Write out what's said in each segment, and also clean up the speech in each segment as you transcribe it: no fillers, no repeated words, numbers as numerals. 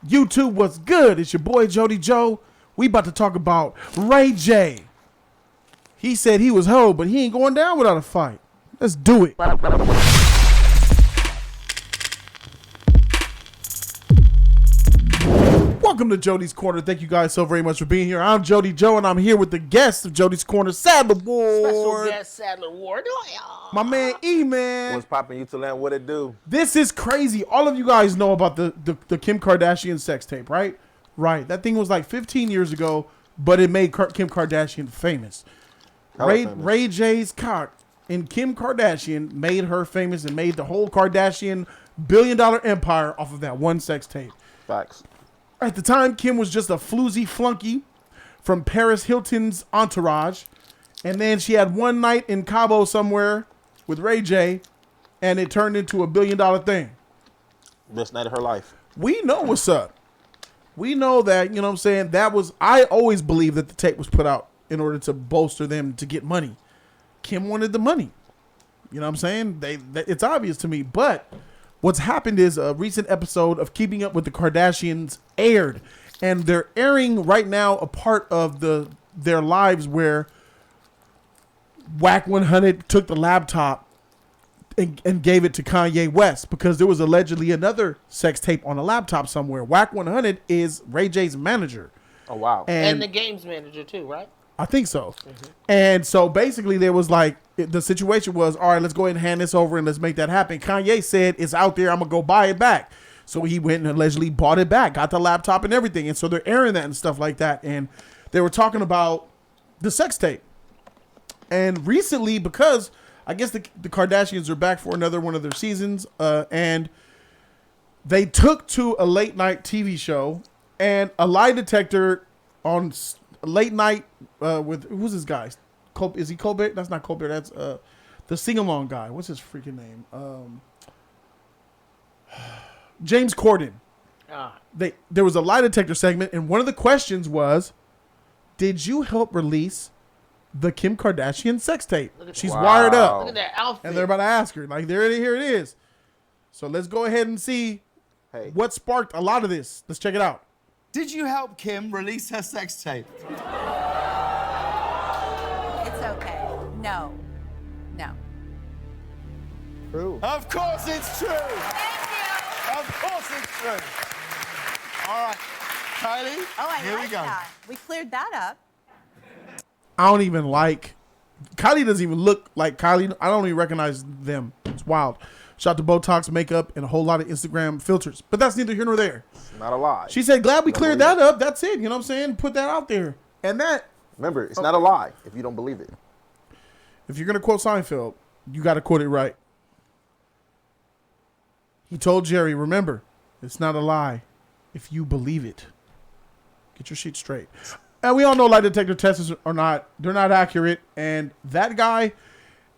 YouTube, what's good? It's your boy Jody Joe. We about to talk about Ray J. He said he was hoe, but he ain't going down without a fight. Let's do it. Welcome to Jody's Corner. Thank you guys so very much for being here. I'm Jody Joe, and I'm here with the guest of Jody's Corner, Sadler Ward. Special guest Sadler Ward. My man E-Man. What's poppin', you to land? What it do? This is crazy. All of you guys know about the Kim Kardashian sex tape, right? Right. That thing was like 15 years ago, but it made Kim Kardashian famous. Ray J's cock and Kim Kardashian made her famous and made the whole Kardashian billion-dollar empire off of that one sex tape. Facts. At the time, Kim was just a floozy flunky from Paris Hilton's entourage. And then she had one night in Cabo somewhere with Ray J, and it turned into a billion-dollar thing. Best night of her life. We know what's up. We know that, you know what I'm saying, I always believed that the tape was put out in order to bolster them to get money. Kim wanted the money. You know what I'm saying? It's obvious to me. But what's happened is a recent episode of Keeping Up with the Kardashians aired. And they're airing right now a part of their lives where Whack 100 took the laptop and gave it to Kanye West because there was allegedly another sex tape on a laptop somewhere. Whack 100 is Ray J's manager. Oh, wow. And the games manager, too, right? I think so. Mm-hmm. And so basically there was like, the situation was, all right, let's go ahead and hand this over and let's make that happen. Kanye said, it's out there, I'm going to go buy it back. So he went and allegedly bought it back, got the laptop and everything. And so they're airing that and stuff like that. And they were talking about the sex tape. And recently, because I guess the Kardashians are back for another one of their seasons, and they took to a late night TV show and a lie detector on late night with, who's this guy? Is he Colbert? That's not Colbert. That's the sing-along guy. What's his freaking name? James Corden. There was a lie detector segment, and one of the questions was, did you help release the Kim Kardashian sex tape? She's wired up. Look at that outfit. And they're about to ask her. Like, here it is. So let's go ahead and see what sparked a lot of this. Let's check it out. Did you help Kim release her sex tape? It's okay. No. True. Of course it's true. Thank you. Of course it's true. All right, Kylie, here we go. That. We cleared that up. I don't even like... Kylie doesn't even look like Kylie. I don't even recognize them. It's wild. Shout to Botox, makeup, and a whole lot of Instagram filters. But that's neither here nor there. Not a lie. She said, glad we cleared that up. That's it. You know what I'm saying? Put that out there. And that... Remember, it's not a lie if you don't believe it. If you're going to quote Seinfeld, you got to quote it right. He told Jerry, remember, it's not a lie if you believe it. Get your shit straight. And we all know lie detector tests they're not accurate. And that guy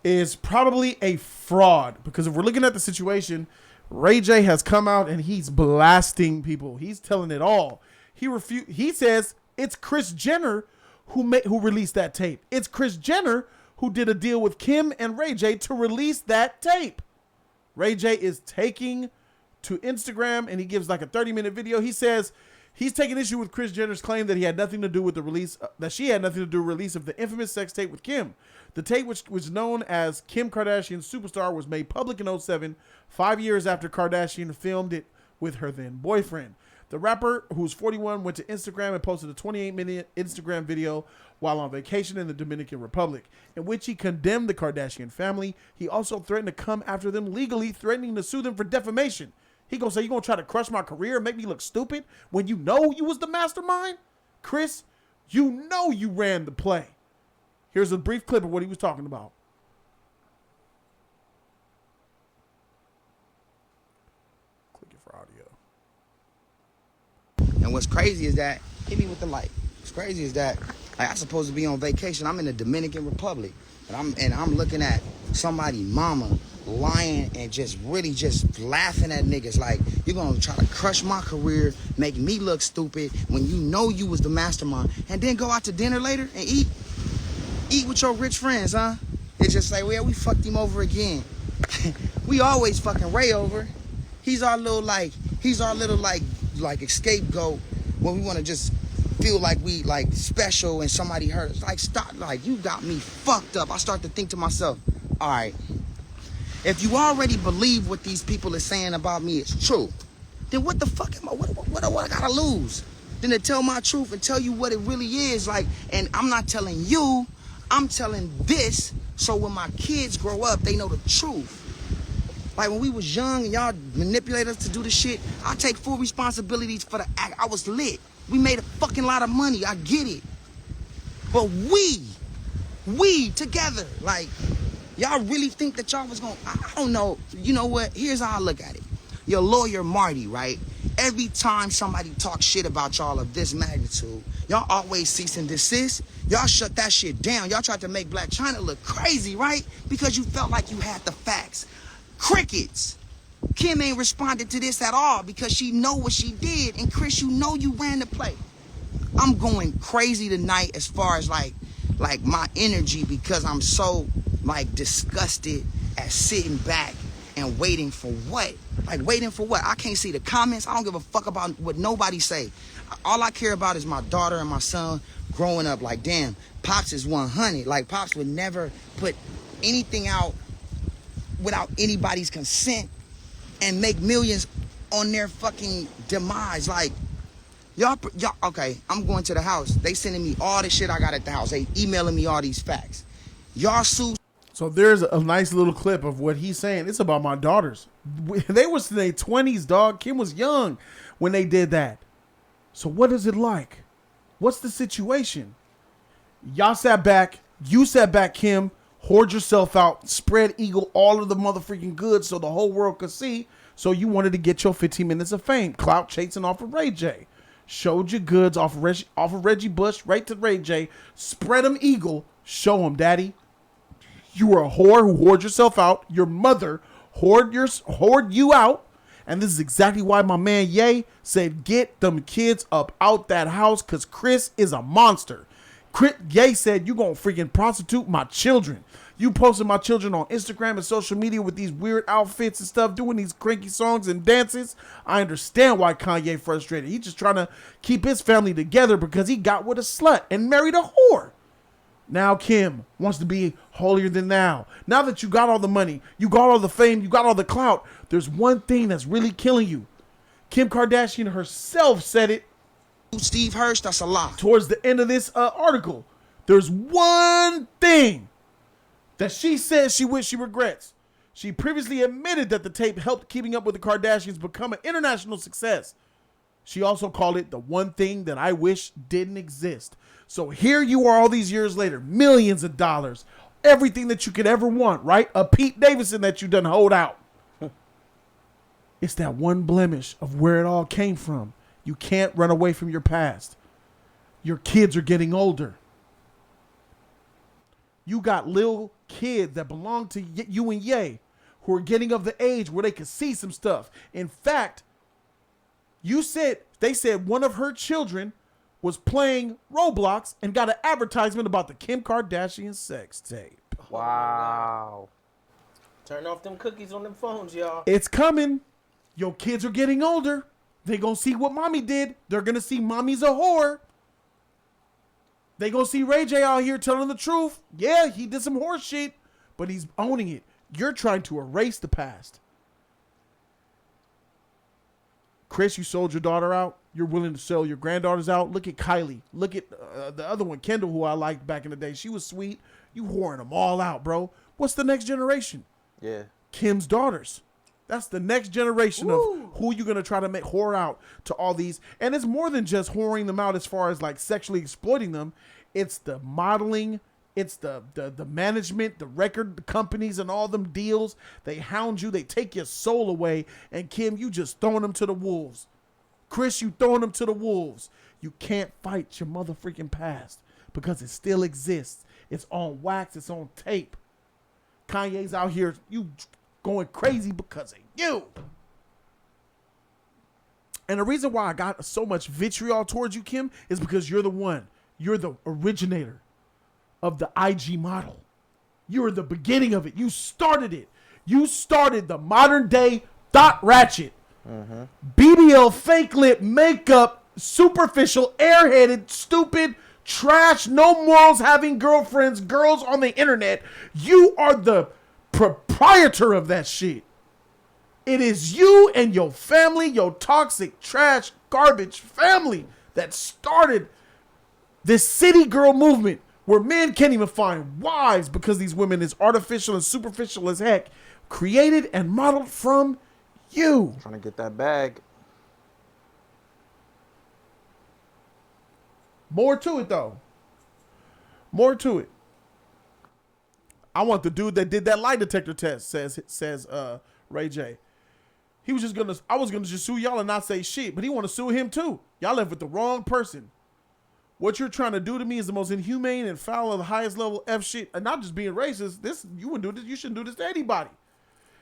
is probably a fraud. Because if we're looking at the situation, Ray J has come out and he's blasting people. He's telling it all. He says it's Kris Jenner who released that tape. It's Kris Jenner who did a deal with Kim and Ray J to release that tape. Ray J is taking to Instagram and he gives like a 30-minute video. He says he's taking issue with Kris Jenner's claim that he had nothing to do with the release, that she had nothing to do with the release of the infamous sex tape with Kim. The tape, which was known as Kim Kardashian Superstar, was made public in 2007, 5 years after Kardashian filmed it with her then boyfriend. The rapper, who's 41, went to Instagram and posted a 28-minute Instagram video while on vacation in the Dominican Republic, in which he condemned the Kardashian family. He also threatened to come after them legally, threatening to sue them for defamation. He gonna say, you gonna try to crush my career and make me look stupid when you know you was the mastermind? Kris, you know you ran the play. Here's a brief clip of what he was talking about. Click it for audio. And what's crazy is that, hit me with the light. What's crazy is that, like, I'm supposed to be on vacation. I'm in the Dominican Republic, and I'm looking at somebody mama lying and just really just laughing at niggas like, you're gonna try to crush my career, make me look stupid when you know you was the mastermind, and then go out to dinner later and eat with your rich friends, huh? It's just like, well, we fucked him over again. We always fucking Ray over. He's our little like scapegoat when we want to just feel like we like special and somebody hurt us. Like, stop, like, you got me fucked up. I start to think to myself, all right, if you already believe what these people are saying about me is true, then what the fuck am I, what I gotta lose? Then to tell my truth and tell you what it really is, like, and I'm not telling you, I'm telling this, so when my kids grow up, they know the truth. Like, when we was young and y'all manipulate us to do the shit, I take full responsibilities for the act. I was lit. We made a fucking lot of money, I get it. But we together, like, y'all really think that y'all was gonna, I don't know, you know what, here's how I look at it. Your lawyer, Marty, right? Every time somebody talks shit about y'all of this magnitude, y'all always cease and desist. Y'all shut that shit down. Y'all tried to make Black China look crazy, right? Because you felt like you had the facts. Crickets. Kim ain't responded to this at all because she know what she did. And Kris, you know you ran the play. I'm going crazy tonight as far as like my energy because I'm so like disgusted at sitting back and waiting for what? Like, waiting for what? I can't see the comments. I don't give a fuck about what nobody say. All I care about is my daughter and my son growing up. Like, damn, Pops is 100. Like, Pops would never put anything out without anybody's consent and make millions on their fucking demise. Like, y'all, okay, I'm going to the house. They sending me all the shit I got at the house. They emailing me all these facts. Y'all sue. So there's a nice little clip of what he's saying. It's about my daughters. They was in their 20s, dog. Kim was young when they did that. So what is it like? What's the situation? Y'all sat back. You sat back, Kim. Hoard yourself out. Spread eagle all of the motherfucking goods so the whole world could see. So you wanted to get your 15 minutes of fame. Clout chasing off of Ray J. Showed your goods off of Reggie Bush right to Ray J. Spread them eagle. Show them, daddy. You were a whore who hoard yourself out. Your mother hoard you out. And this is exactly why my man Ye said, get them kids up out that house because Kris is a monster. Ye said, you gonna freaking prostitute my children. You posted my children on Instagram and social media with these weird outfits and stuff, doing these cranky songs and dances. I understand why Kanye frustrated. He's just trying to keep his family together because he got with a slut and married a whore. Now Kim wants to be holier than thou. Now that you got all the money, you got all the fame, you got all the clout, there's one thing that's really killing you. Kim Kardashian herself said it. Steve Hirsch, that's a lie. Towards the end of this article, there's one thing that she says she wishes she regrets. She previously admitted that the tape helped Keeping Up with the Kardashians become an international success. She also called it the one thing that I wish didn't exist. So here you are all these years later, millions of dollars, everything that you could ever want, right? A Pete Davidson that you done hold out. It's that one blemish of where it all came from. You can't run away from your past. Your kids are getting older. You got little kids that belong to you and Ye who are getting of the age where they can see some stuff. In fact, they said one of her children was playing Roblox and got an advertisement about the Kim Kardashian sex tape. Wow. Turn off them cookies on them phones, y'all. It's coming. Your kids are getting older. They gonna see what mommy did. They're gonna see mommy's a whore. They gonna see Ray J out here telling the truth. Yeah, he did some horse shit, but he's owning it. You're trying to erase the past. Kris, you sold your daughter out. You're willing to sell your granddaughters out. Look at Kylie. Look at the other one, Kendall, who I liked back in the day. She was sweet. You whoring them all out, bro. What's the next generation? Yeah. Kim's daughters. That's the next generation of who you're going to try to make whore out to all these. And it's more than just whoring them out as far as like sexually exploiting them. It's the modeling. It's the management, the record companies and all them deals. They hound you. They take your soul away. And Kim, you just throwing them to the wolves. Kris, you throwing them to the wolves. You can't fight your motherfucking past because it still exists. It's on wax. It's on tape. Kanye's out here. You going crazy because of you. And the reason why I got so much vitriol towards you, Kim, is because you're the one. You're the originator of the IG model. You're the beginning of it. You started it. You started the modern day dot ratchet. BBL, fake lip, makeup, superficial, airheaded, stupid, trash, no morals, having girlfriends, girls on the internet. You are the proprietor of that shit. It is you and your family, your toxic, trash, garbage family that started this city girl movement where men can't even find wives because these women is artificial and superficial as heck. Created and modeled from you. Trying to get that bag. More to it, though. More to it. I want the dude that did that lie detector test, says Ray J. I was gonna just sue y'all and not say shit, but he want to sue him too. Y'all left with the wrong person. What you're trying to do to me is the most inhumane and foul of the highest level F shit. And not just being racist. You wouldn't do this. You shouldn't do this to anybody.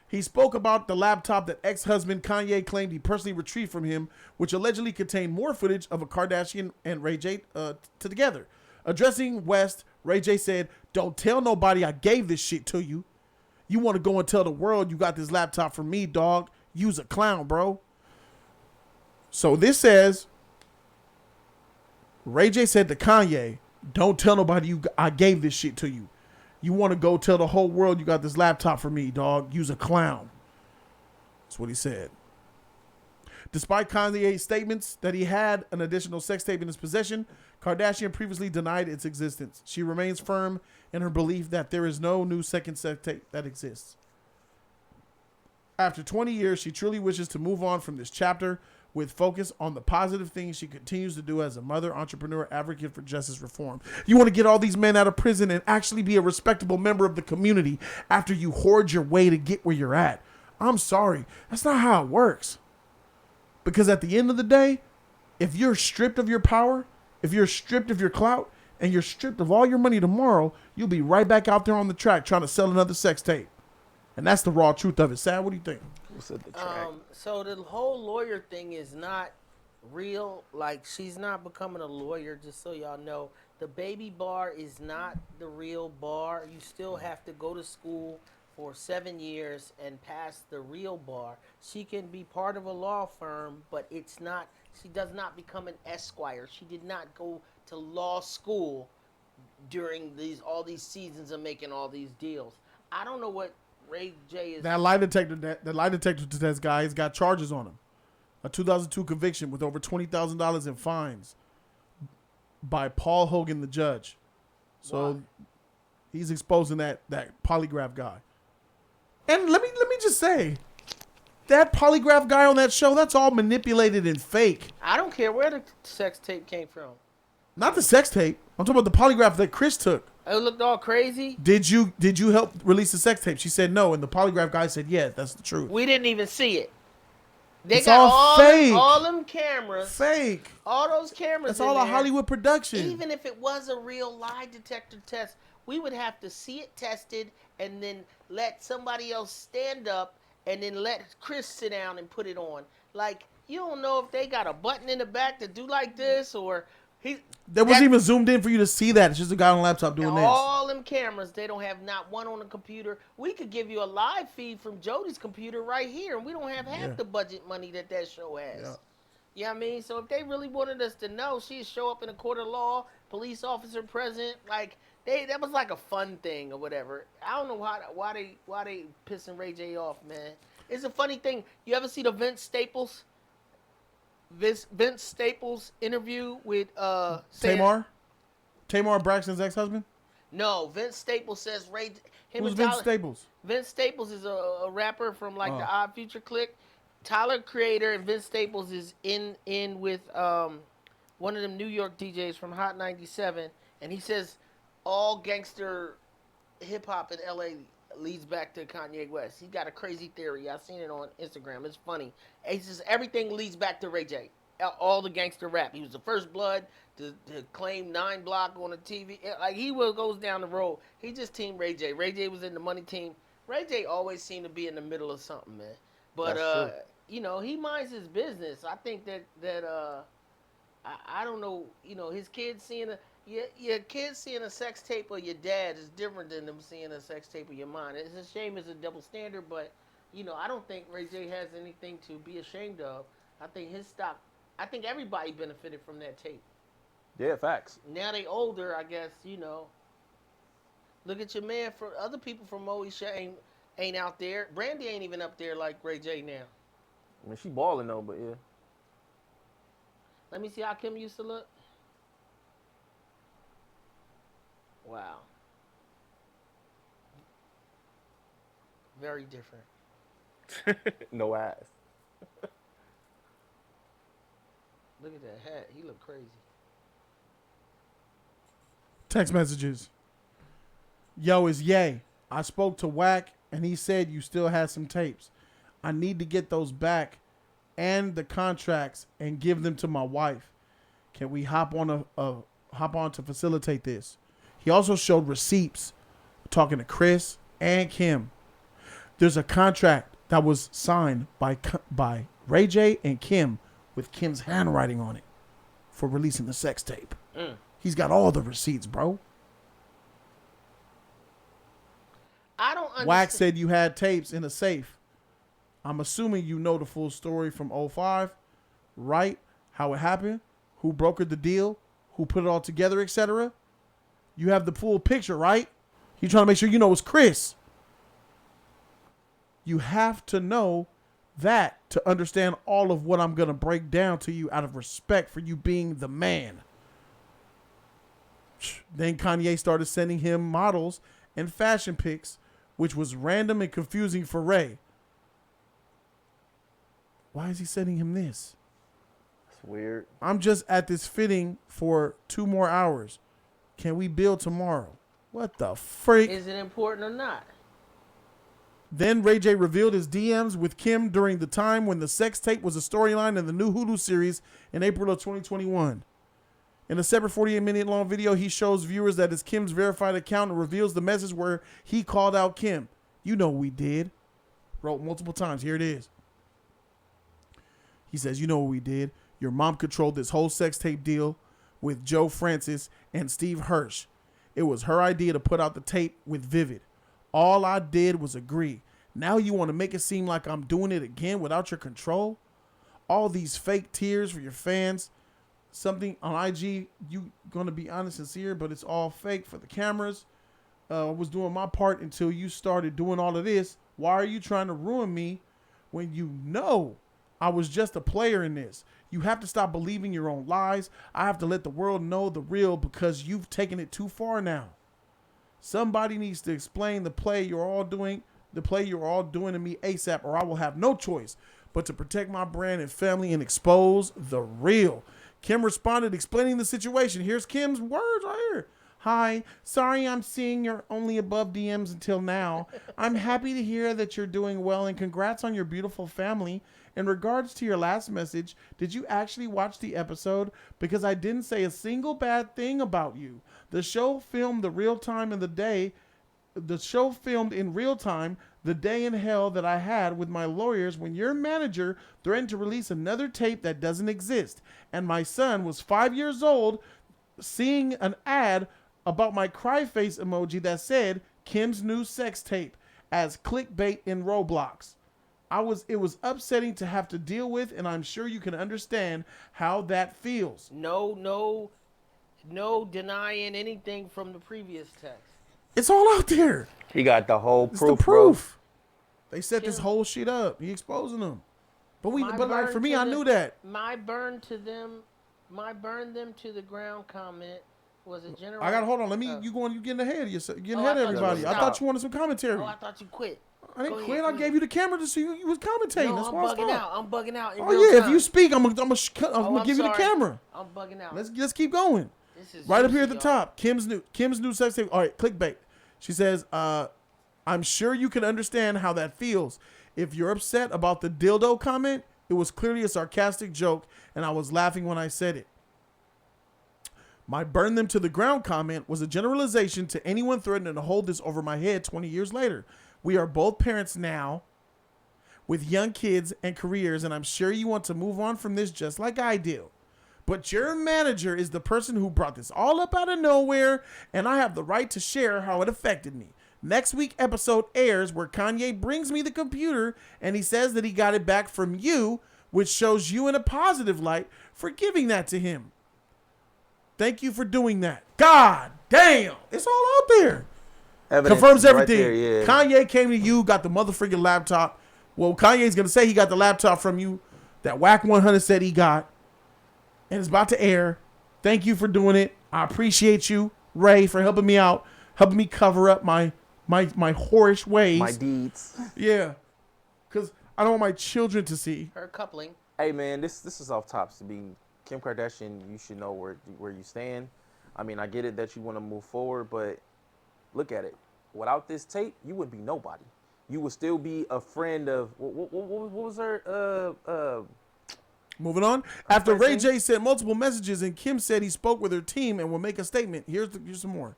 He spoke about the laptop that ex-husband Kanye claimed he personally retrieved from him, which allegedly contained more footage of a Kardashian and Ray J together. Addressing West, Ray J said, "Don't tell nobody I gave this shit to you. You want to go and tell the world you got this laptop from me, dog. You's a clown, bro." So this says, Ray J said to Kanye, "Don't tell nobody I gave this shit to you. You want to go tell the whole world you got this laptop from me, dog. You's a clown." That's what he said. Despite Kanye's statements that he had an additional sex tape in his possession, Kardashian previously denied its existence. She remains firm in her belief that there is no new second sex tape that exists. After 20 years, she truly wishes to move on from this chapter with focus on the positive things she continues to do as a mother, entrepreneur, advocate for justice reform. You want to get all these men out of prison and actually be a respectable member of the community after you hoard your way to get where you're at. I'm sorry. That's not how it works. Because at the end of the day, if you're stripped of your power, if you're stripped of your clout, and you're stripped of all your money tomorrow, you'll be right back out there on the track trying to sell another sex tape. And that's the raw truth of it. Sad, what do you think? So the whole lawyer thing is not real. Like, she's not becoming a lawyer, just so y'all know. The baby bar is not the real bar. You still have to go to school for 7 years and pass the real bar. She can be part of a law firm, but it's not, she does not become an esquire. She did not go to law school during all these seasons of making all these deals. I don't know what Ray J is. That lie detector test guy has got charges on him. A 2002 conviction with over $20,000 in fines by Paul Hogan, the judge. So he's exposing that polygraph guy. And let me just say, that polygraph guy on that show, that's all manipulated and fake. I don't care where the sex tape came from. Not the sex tape. I'm talking about the polygraph that Kris took. It looked all crazy. Did you help release the sex tape? She said no, and the polygraph guy said yeah, that's the truth. We didn't even see it. They It's got all fake. all them cameras. Fake. All those cameras. That's all a Hollywood production. Even if it was a real lie detector test, we would have to see it tested and then let somebody else stand up and then let Kris sit down and put it on. Like, you don't know if they got a button in the back to do like this or There wasn't even zoomed in for you to see that. It's just a guy on a laptop doing this. All them cameras, they don't have not one on the computer. We could give you a live feed from Jody's computer right here, and we don't have half the budget money that show has. Yeah. You know what I mean? So if they really wanted us to know, she'd show up in a court of law, police officer present, like that was like a fun thing or whatever. I don't know why they pissing Ray J off, man. It's a funny thing. You ever see the Vince Staples interview with Tamar Braxton's ex-husband? No, Vince Staples says Who's Vince Staples? Vince Staples is a rapper from the Odd Future clique. Tyler Creator and Vince Staples is in with one of them New York DJs from Hot 97, and he says all gangster hip hop in LA leads back to Kanye West. He got a crazy theory. I've seen it on Instagram. It's funny. He says everything leads back to Ray J. All the gangster rap. He was the first blood to claim 9 Block on the TV. Like, he goes down the road. He just teamed Ray J. Ray J was in the money team. Ray J always seemed to be in the middle of something, man. But he minds his business. I think that I don't know. His kids seeing your kids seeing a sex tape of your dad is different than them seeing a sex tape of your mom. It's a shame it's a double standard, but I don't think Ray J has anything to be ashamed of. I think his stock. I think everybody benefited from that tape. Yeah, facts. Now they older, I guess. Look at your man. For other people from Moesha ain't out there. Brandy ain't even up there like Ray J now. I mean, she balling though, but yeah. Let me see how Kim used to look. Wow. Very different. No ass. Look at that hat. He look crazy. Text messages. Yo, it's Ye. I spoke to Wack and he said you still have some tapes. I need to get those back and the contracts and give them to my wife. Can we hop on to facilitate this? He also showed receipts talking to Kris and Kim. There's a contract that was signed by Ray J and Kim with Kim's handwriting on it for releasing the sex tape. He's got all the receipts, bro. I don't understand. Wax said you had tapes in a safe. I'm assuming you know the full story from 05, right? How it happened, who brokered the deal, who put it all together, etc. You have the full picture, right? He's trying to make sure you know it's Kris. You have to know that to understand all of what I'm going to break down to you out of respect for you being the man. Then Kanye started sending him models and fashion pics, which was random and confusing for Ray. Why is he sending him this? That's weird. I'm just at this fitting for 2 more hours. Can we build tomorrow? What the freak? Is it important or not? Then Ray J revealed his DMs with Kim during the time when the sex tape was a storyline in the new Hulu series in April of 2021. In a separate 48-minute long video, he shows viewers that it's Kim's verified account and reveals the message where he called out Kim. You know what we did. Wrote multiple times. Here it is. He says, you know what we did. Your mom controlled this whole sex tape deal with Joe Francis and Steve Hirsch. It was her idea to put out the tape with Vivid. All I did was agree. Now you want to make it seem like I'm doing it again without your control? All these fake tears for your fans. Something on IG, you going to be honest and sincere, but it's all fake for the cameras. I was doing my part until you started doing all of this. Why are you trying to ruin me when you know I was just a player in this? You have to stop believing your own lies. I have to let the world know the real because you've taken it too far now. Somebody needs to explain the play you're all doing to me ASAP, or I will have no choice but to protect my brand and family and expose the real. Kim responded explaining the situation. Here's Kim's words right here. Hi, sorry I'm seeing you're only above DMs until now. I'm happy to hear that you're doing well and congrats on your beautiful family. In regards to your last message, did you actually watch the episode? Because I didn't say a single bad thing about you. The show filmed in real time the day in hell that I had with my lawyers when your manager threatened to release another tape that doesn't exist. And my son was 5 years old seeing an ad about my cry face emoji that said Kim's new sex tape as clickbait in Roblox. It was upsetting to have to deal with, and I'm sure you can understand how that feels. No denying anything from the previous text. It's all out there. He got the whole It's proof, the proof. Bro. They set this whole shit up. He exposing them. But like for me, I knew that. My burn them to the ground comment was a general. I gotta hold on. You getting ahead of yourself. You're getting ahead of everybody. I thought you wanted some commentary. Oh, I thought you quit. I didn't quit. I gave you the camera to see you was commentating. No, That's I'm why I bugging out. stopped. I'm bugging out. Oh yeah, if you speak, I'm gonna give you the sorry. camera. I'm bugging out. Let's keep going. This is Right up here at the y'all. top. Kim's new sex tape. All right, clickbait. She says, I'm sure you can understand how that feels. If you're upset about the dildo comment, it was clearly a sarcastic joke, and I was laughing when I said it. My burn them to the ground comment was a generalization to anyone threatening to hold this over my head 20 years later. We are both parents now with young kids and careers, and I'm sure you want to move on from this just like I do. But your manager is the person who brought this all up out of nowhere, and I have the right to share how it affected me. Next week episode airs where Kanye brings me the computer and he says that he got it back from you, which shows you in a positive light for giving that to him. Thank you for doing that. God damn. It's all out there. Evidence Confirms is right everything. there, yeah. Kanye came to you, got the motherfucking laptop. Well, Kanye's going to say he got the laptop from you that Whack 100 said he got. And it's about to air. Thank you for doing it. I appreciate you, Ray, for helping me out, helping me cover up my whorish ways. My deeds. Yeah. Because I don't want my children to see. Her coupling. Hey, man, this is off tops. To be Kim Kardashian, you should know where you stand. I mean, I get it that you want to move forward, but look at it. Without this tape, you would be nobody. You would still be a friend of what was her Moving on. After Ray J sent multiple messages and Kim said he spoke with her team and will make a statement. Here's some more.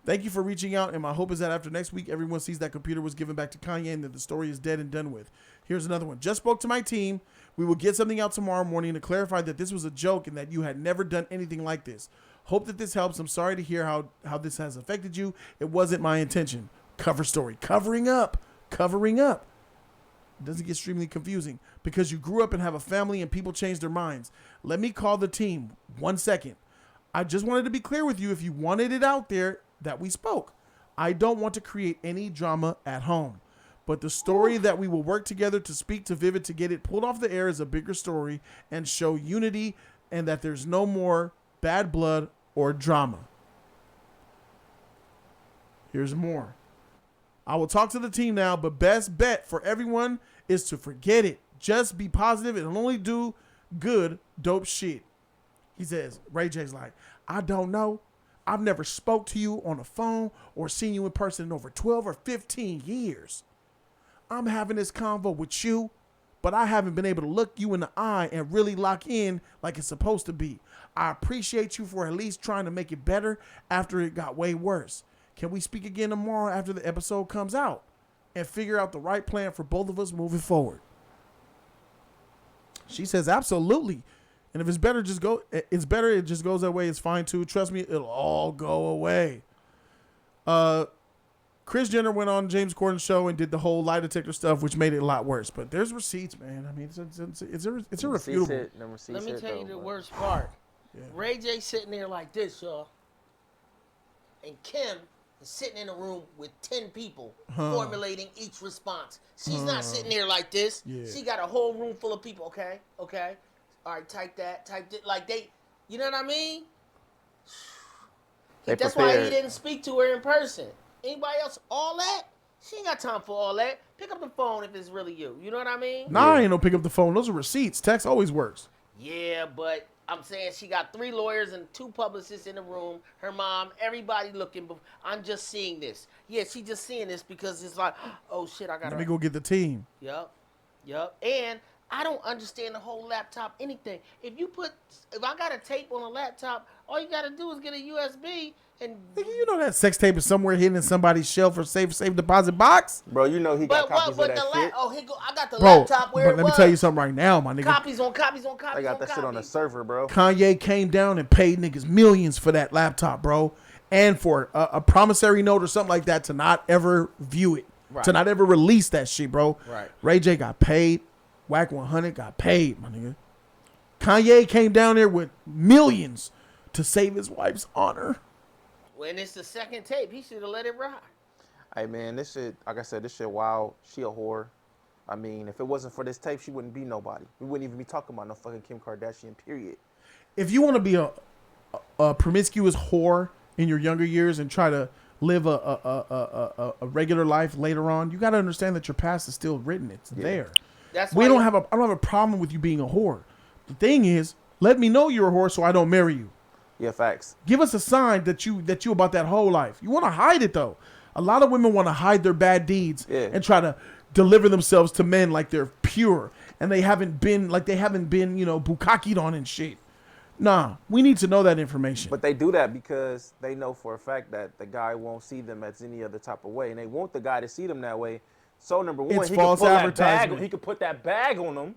Thank you for reaching out, and my hope is that after next week, everyone sees that computer was given back to Kanye and that the story is dead and done with. Here's another one. Just spoke to my team. We will get something out tomorrow morning to clarify that this was a joke and that you had never done anything like this. Hope that this helps. I'm sorry to hear how this has affected you. It wasn't my intention. Cover story. Covering up. It doesn't get extremely confusing because you grew up and have a family and people change their minds. Let me call the team. 1 second. I just wanted to be clear with you if you wanted it out there that we spoke. I don't want to create any drama at home. But the story that we will work together to speak to Vivid to get it pulled off the air is a bigger story and show unity and that there's no more bad blood or drama. Here's more. I will talk to the team now, but best bet for everyone is to forget it. Just be positive and only do good, dope shit. He says, Ray J's like, I don't know. I've never spoke to you on the phone or seen you in person in over 12 or 15 years. I'm having this convo with you, but I haven't been able to look you in the eye and really lock in like it's supposed to be. I appreciate you for at least trying to make it better after it got way worse. Can we speak again tomorrow after the episode comes out and figure out the right plan for both of us moving forward? She says, absolutely. And if it's better, it's better. It just goes that way. It's fine too. Trust me, it'll all go away. Kris Jenner went on James Corden's show and did the whole lie detector stuff, which made it a lot worse. But there's receipts, man. I mean, it's irrefutable. Let me tell you the worst part. Yeah. Ray J sitting there like this, y'all. And Kim is sitting in a room with 10 people formulating each response. She's not sitting there like this. Yeah. She got a whole room full of people. Okay. All right, type that. Like you know what I mean? That's why he didn't speak to her in person. Anybody else, all that? She ain't got time for all that. Pick up the phone if it's really you. You know what I mean? Nah, I ain't no pick up the phone. Those are receipts. Text always works. Yeah, but I'm saying she got 3 lawyers and 2 publicists in the room. Her mom, everybody looking. I'm just seeing this. Yeah, she just seeing this because it's like, oh shit, I got. Let me go get the team. Yep. And I don't understand the whole laptop anything. If I got a tape on a laptop, all you got to do is get a USB and. You know that sex tape is somewhere hidden in somebody's shelf or safe deposit box. Bro, you know he got copies of that shit. I got the Bro, laptop where it was. Let me tell you something right now, my nigga. Copies on copies. I got that shit on the server, bro. Kanye came down and paid niggas millions for that laptop, bro. And for a promissory note or something like that to not ever view it. Right. To not ever release that shit, bro. Right. Ray J got paid. Whack 100 got paid, my nigga. Kanye came down there with millions to save his wife's honor. When it's the second tape, he should have let it ride. Hey, man, this shit, like I said, this shit wild. She a whore. I mean, if it wasn't for this tape, she wouldn't be nobody. We wouldn't even be talking about no fucking Kim Kardashian, period. If you want to be a promiscuous whore in your younger years and try to live a regular life later on, you got to understand that your past is still written. It's there. That's I why don't have a problem with you being a whore. The thing is, let me know you're a whore so I don't marry you. Yeah, facts. Give us a sign that you about that whole life. You want to hide it though. A lot of women want to hide their bad deeds and try to deliver themselves to men like they're pure and they haven't been bukkakied on and shit. Nah, we need to know that information. But they do that because they know for a fact that the guy won't see them as any other type of way, and they want the guy to see them that way. So number one, it's he false could pull that advertisement. bag. He could put that bag on them.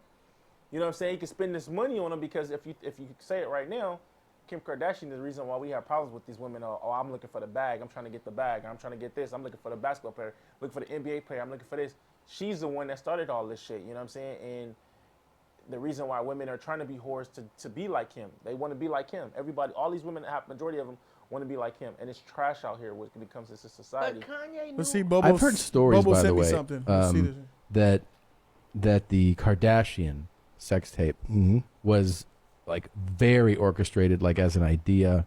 You know what I'm saying? He could spend this money on them because if you say it right now, Kim Kardashian is the reason why we have problems with these women. Oh, I'm looking for the bag. I'm trying to get the bag. I'm trying to get this. I'm looking for the basketball player. Looking for the NBA player. I'm looking for this. She's the one that started all this shit. You know what I'm saying? And the reason why women are trying to be whores to be like him. They want to be like him. Everybody, all these women, majority of them want to be like him. And it's trash out here when it comes to society. But Kanye knew. Let's see, Bobo. I've heard stories, Bobo by sent the me way, something. Let's see this. that the Kardashian sex tape was like very orchestrated, like as an idea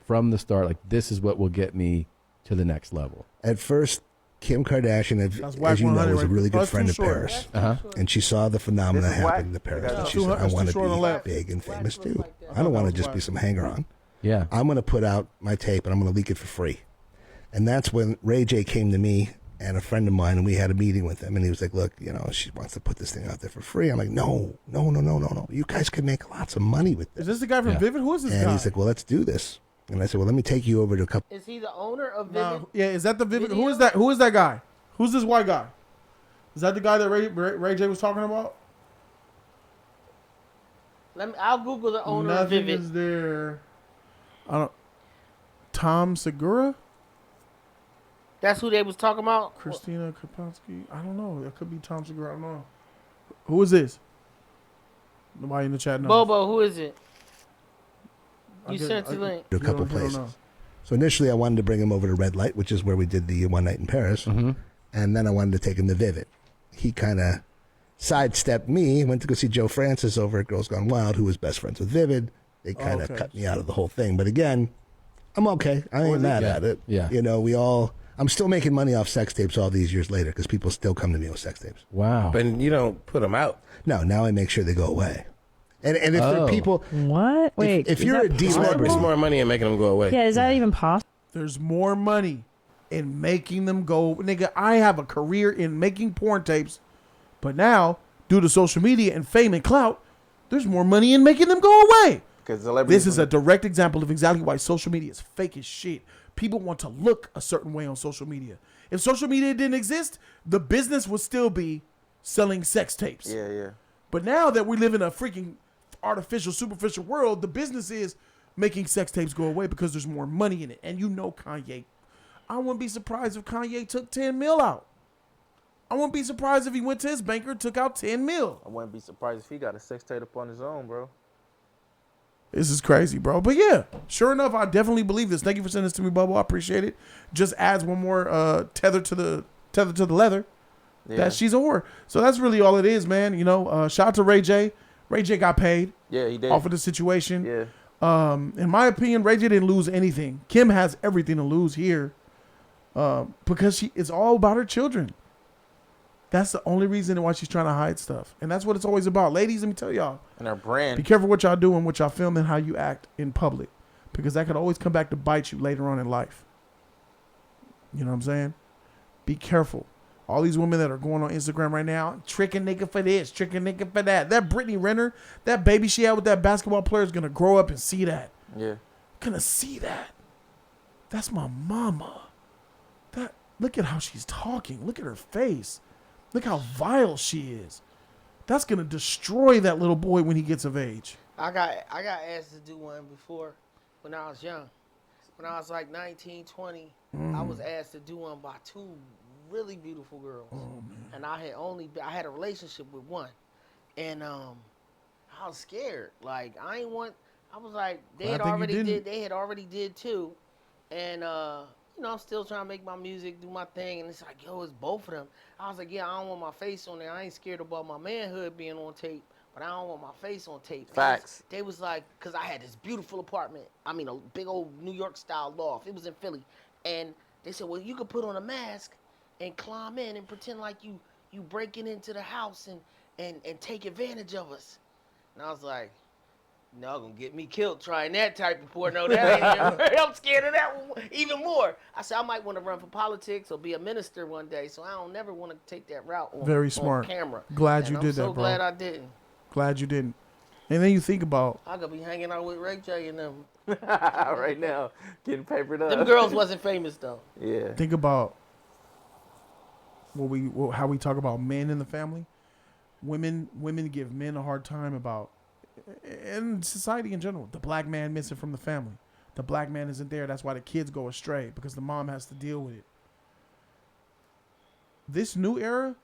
from the start. Like, this is what will get me to the next level. At first, Kim Kardashian, as you know, was a really good friend of Paris. And she saw the phenomena happen in Paris. And she said, I want to be big and famous too. I don't want to just be some hanger-on. Yeah. I'm going to put out my tape and I'm going to leak it for free. And that's when Ray J came to me and a friend of mine, and we had a meeting with him. And he was like, look, you know, she wants to put this thing out there for free. I'm like, no. You guys could make lots of money with this. Is this the guy from Vivid? Who is this guy? And he's like, well, let's do this. And I said, well, let me take you over to a couple. Is he the owner of Vivid? Yeah, is that the Vivid? Who is that? Who is that guy? Who's this white guy? Is that the guy that Ray J was talking about? I'll Google the owner of Nothing Vivid. is there. I don't. Tom Segura? That's who they was talking about? Christina Kapowski? I don't know. It could be Tom Segura. I don't know. Who is this? Nobody in the chat knows. Bobo, who is it? I You get- sent I- the link. To a couple You don't places. know. So initially, I wanted to bring him over to Red Light, which is where we did the one night in Paris. And then I wanted to take him to Vivid. He kind of sidestepped me, went to go see Joe Francis over at Girls Gone Wild, who was best friends with Vivid. They kind of cut me out of the whole thing. But again, I'm okay. I ain't mad at it. Yeah. You know, I'm still making money off sex tapes all these years later because people still come to me with sex tapes. Wow. But you don't put them out. No, now I make sure they go away. And if there are people... What? Wait. If you're a dealer... There's more money in making them go away. Yeah, is that even possible? There's more money in making them go. Nigga, I have a career in making porn tapes, but now, due to social media and fame and clout, there's more money in making them go away. This is a direct example of exactly why social media is fake as shit. People want to look a certain way on social media. If social media didn't exist, the business would still be selling sex tapes. Yeah. But now that we live in a freaking artificial, superficial world, the business is making sex tapes go away because there's more money in it. And you know Kanye. I wouldn't be surprised if Kanye took 10 mil out. I wouldn't be surprised if he went to his banker and took out 10 mil. I wouldn't be surprised if he got a sex tape up on his own, bro. This is crazy, bro. But yeah, sure enough, I definitely believe this. Thank you for sending this to me, Bubba. I appreciate it. Just adds one more tether to the leather. Yeah. That she's a whore. So that's really all it is, man. You know, shout out to Ray J. Ray J got paid. Yeah, he did. Off of the situation. Yeah. In my opinion, Ray J didn't lose anything. Kim has everything to lose here. Because it's all about her children. That's the only reason why she's trying to hide stuff. And that's what it's always about. Ladies, let me tell y'all. And her brand. Be careful what y'all do and what y'all film and how you act in public. Because that could always come back to bite you later on in life. You know what I'm saying? Be careful. All these women that are going on Instagram right now, tricking nigga for this, tricking nigga for that. That Brittany Renner, that baby she had with that basketball player is going to grow up and see that. Yeah. Gonna see that. That's my mama. Look at how she's talking. Look at her face. Look how vile she is. That's gonna destroy that little boy when he gets of age. I got asked to do one before when I was young. When I was like 19, 20, I was asked to do one by two really beautiful girls. And I had a relationship with one. And I was scared. Like I was like they had already did two. And you know, I'm still trying to make my music, do my thing, and it's like, yo, it's both of them. I was like, yeah, I don't want my face on there. I ain't scared about my manhood being on tape, but I don't want my face on tape. Facts. They was like, because I had this beautiful apartment. I mean, a big old New York style loft. It was in Philly. And they said, well, you could put on a mask and climb in and pretend like you breaking into the house and take advantage of us. And I was like, no, gonna get me killed trying that type of porno. That ain't I'm scared of that one even more. I said I might want to run for politics or be a minister one day, so I don't never want to take that route on, Very on smart. camera. Glad you I'm did so that, bro. glad I didn't. Glad you didn't. And then you think about I could be hanging out with Ray J and them. Right now, getting papered up. Them girls wasn't famous though. Yeah. think about how we talk about men in the family. Women give men a hard time about and society in general. The black man missing from the family. The black man isn't there. That's why the kids go astray, because the mom has to deal with it. This new era,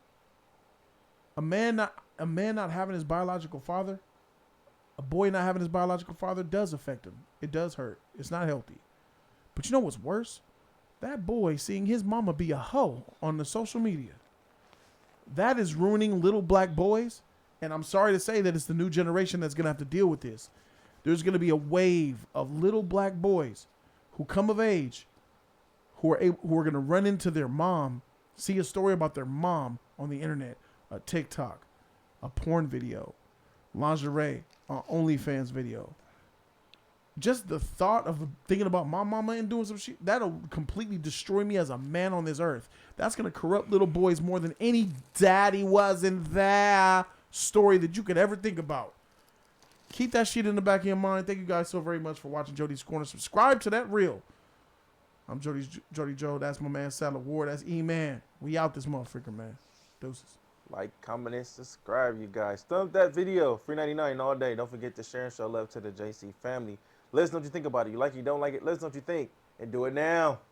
a man not having his biological father, a boy not having his biological father does affect him. It does hurt. It's not healthy. But you know what's worse? That boy seeing his mama be a hoe on the social media. That is ruining little black boys. And I'm sorry to say that it's the new generation that's going to have to deal with this. There's going to be a wave of little black boys who come of age who are going to run into their mom, see a story about their mom on the internet, a TikTok, a porn video, lingerie, an OnlyFans video. Just the thought of thinking about my mama and doing some shit, that'll completely destroy me as a man on this earth. That's going to corrupt little boys more than any daddy wasn't there story that you could ever think about. Keep that shit in the back of your mind. Thank you guys so very much for watching Jody's Corner. Subscribe to that reel. I'm Jody Joe. That's my man Salad Ward. That's E-Man. We out this motherfucker, man. Deuces. Like, comment, and subscribe, you guys. Thumb that video. Free 99 all day. Don't forget to share and show love to the JC family. Let us know what you think about it. You like it, you don't like it. Let us know what you think. And do it now.